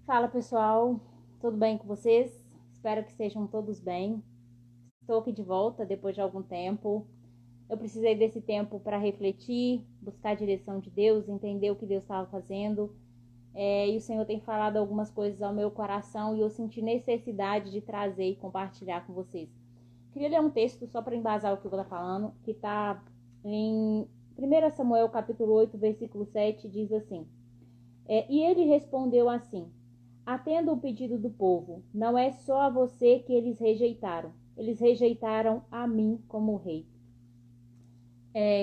Fala pessoal, tudo bem com vocês? Espero que estejam todos bem. Estou aqui de volta depois de algum tempo. Eu precisei desse tempo para refletir, buscar a direção de Deus, entender o que Deus estava fazendo. E o Senhor tem falado algumas coisas ao meu coração e eu senti necessidade de trazer e compartilhar com vocês. Queria ler um texto só para embasar o que eu vou estar falando, que está em 1 Samuel capítulo 8, versículo 7, diz assim: E ele respondeu assim: Atenda o pedido do povo. Não é só a você que eles rejeitaram a mim como rei.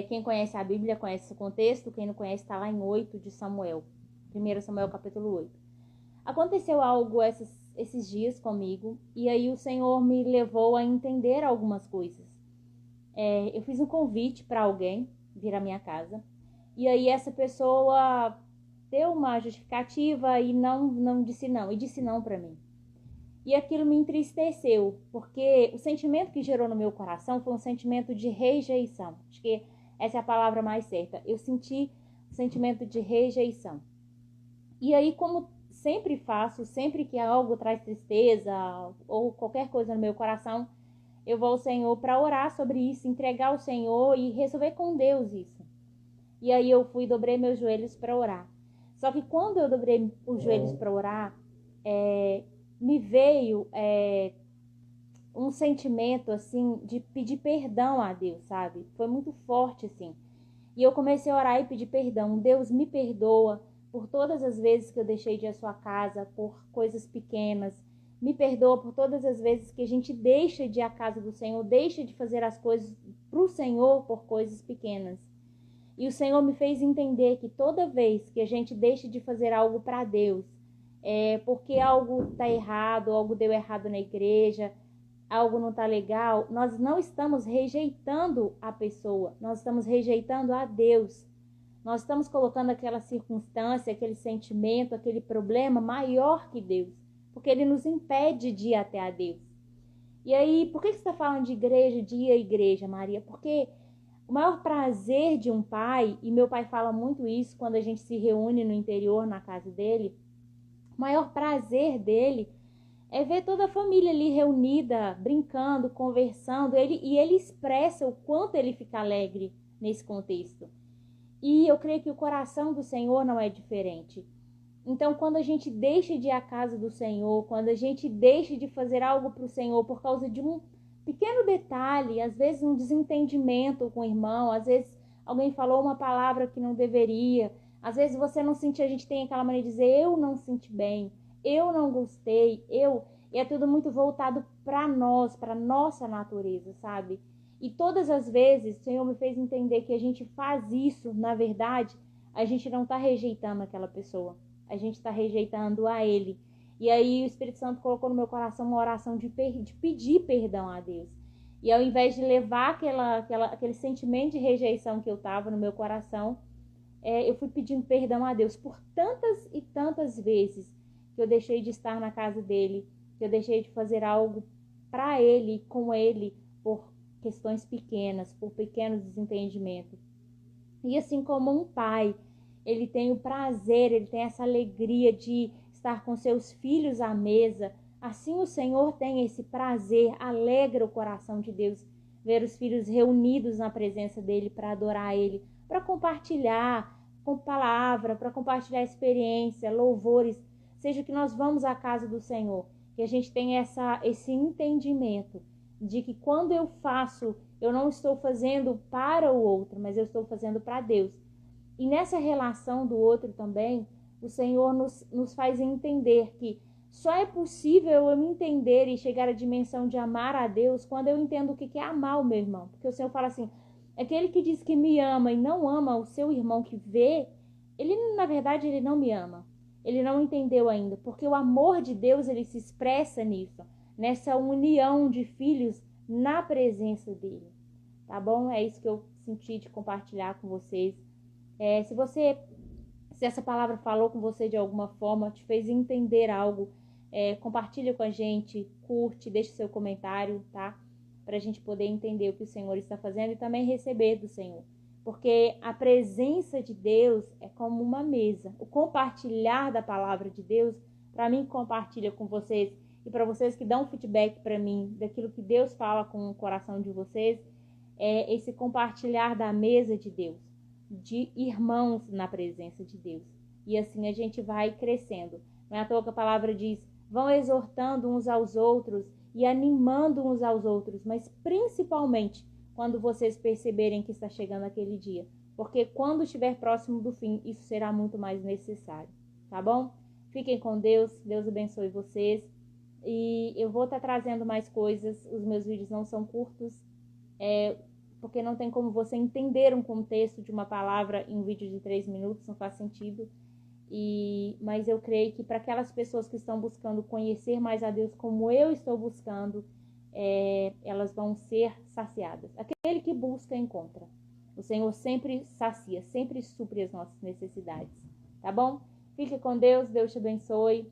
Quem conhece a Bíblia conhece esse contexto, quem não conhece está lá em 8 de Samuel. 1 Samuel capítulo 8. Aconteceu algo esses dias comigo, e aí o Senhor me levou a entender algumas coisas. Eu fiz um convite para alguém vir à minha casa, e aí essa pessoa deu uma justificativa e não disse não, e disse não para mim. E aquilo me entristeceu, porque o sentimento que gerou no meu coração foi um sentimento de rejeição. Acho que essa é a palavra mais certa. Eu senti o sentimento de rejeição. E aí, como sempre faço, sempre que algo traz tristeza ou qualquer coisa no meu coração, eu vou ao Senhor para orar sobre isso, entregar ao Senhor e resolver com Deus isso. E aí eu fui e dobrei meus joelhos para orar. Só que quando eu dobrei os joelhos para orar, me veio um sentimento assim de pedir perdão a Deus, sabe? Foi muito forte assim. E eu comecei a orar e pedir perdão. Deus, me perdoa por todas as vezes que eu deixei de ir à sua casa por coisas pequenas. Me perdoa por todas as vezes que a gente deixa de ir à casa do Senhor, deixa de fazer as coisas para o Senhor por coisas pequenas. E o Senhor me fez entender que toda vez que a gente deixa de fazer algo para Deus, porque algo está errado, algo deu errado na igreja, algo não está legal, nós não estamos rejeitando a pessoa, nós estamos rejeitando a Deus. Nós estamos colocando aquela circunstância, aquele sentimento, aquele problema maior que Deus, porque ele nos impede de ir até a Deus. E aí, por que você está falando de igreja, de ir à igreja, Maria? Porque o maior prazer de um pai, e meu pai fala muito isso quando a gente se reúne no interior, na casa dele, o maior prazer dele é ver toda a família ali reunida, brincando, conversando, e ele expressa o quanto ele fica alegre nesse contexto. E eu creio que o coração do Senhor não é diferente. Então, quando a gente deixa de ir à casa do Senhor, quando a gente deixa de fazer algo para o Senhor por causa de um pequeno detalhe, às vezes um desentendimento com o irmão, às vezes alguém falou uma palavra que não deveria, às vezes você não sentiu, a gente tem aquela maneira de dizer, eu não senti bem, eu não gostei, e é tudo muito voltado para nós, para nossa natureza, sabe? E todas as vezes o Senhor me fez entender que a gente faz isso, na verdade, a gente não está rejeitando aquela pessoa, a gente está rejeitando a Ele. E aí o Espírito Santo colocou no meu coração uma oração de pedir perdão a Deus. E ao invés de levar aquele sentimento de rejeição que eu estava no meu coração, eu fui pedindo perdão a Deus por tantas e tantas vezes que eu deixei de estar na casa dele, que eu deixei de fazer algo para ele, com ele, por questões pequenas, por pequenos desentendimentos. E assim como um pai, ele tem o prazer, ele tem essa alegria de estar com seus filhos à mesa, assim o Senhor tem esse prazer, alegra o coração de Deus ver os filhos reunidos na presença dele para adorar ele, para compartilhar com palavra, para compartilhar experiência, louvores, seja que nós vamos à casa do Senhor, que a gente tenha esse entendimento de que quando eu faço, eu não estou fazendo para o outro, mas eu estou fazendo para Deus. E nessa relação do outro também, o Senhor nos faz entender que só é possível eu me entender e chegar à dimensão de amar a Deus quando eu entendo o que é amar o meu irmão. Porque o Senhor fala assim, aquele que diz que me ama e não ama o seu irmão que vê, ele na verdade ele não me ama. Ele não entendeu ainda, porque o amor de Deus ele se expressa nisso, nessa união de filhos na presença dele. Tá bom? É isso que eu senti de compartilhar com vocês. Se essa palavra falou com você de alguma forma, te fez entender algo, compartilha com a gente, curte, deixa seu comentário, tá? Para a gente poder entender o que o Senhor está fazendo e também receber do Senhor. Porque a presença de Deus é como uma mesa. O compartilhar da palavra de Deus para mim que compartilha com vocês e para vocês que dão feedback para mim daquilo que Deus fala com o coração de vocês, é esse compartilhar da mesa de Deus, de irmãos na presença de Deus. E assim a gente vai crescendo. Não é à toa que a palavra diz, vão exortando uns aos outros e animando uns aos outros, mas principalmente quando vocês perceberem que está chegando aquele dia. Porque quando estiver próximo do fim, isso será muito mais necessário, tá bom? Fiquem com Deus, Deus abençoe vocês. E eu vou estar trazendo mais coisas, os meus vídeos não são curtos, porque não tem como você entender um contexto de uma palavra em um vídeo de 3 minutos, não faz sentido. Mas eu creio que para aquelas pessoas que estão buscando conhecer mais a Deus como eu estou buscando, elas vão ser saciadas. Aquele que busca, encontra. O Senhor sempre sacia, sempre supre as nossas necessidades. Tá bom? Fique com Deus, Deus te abençoe.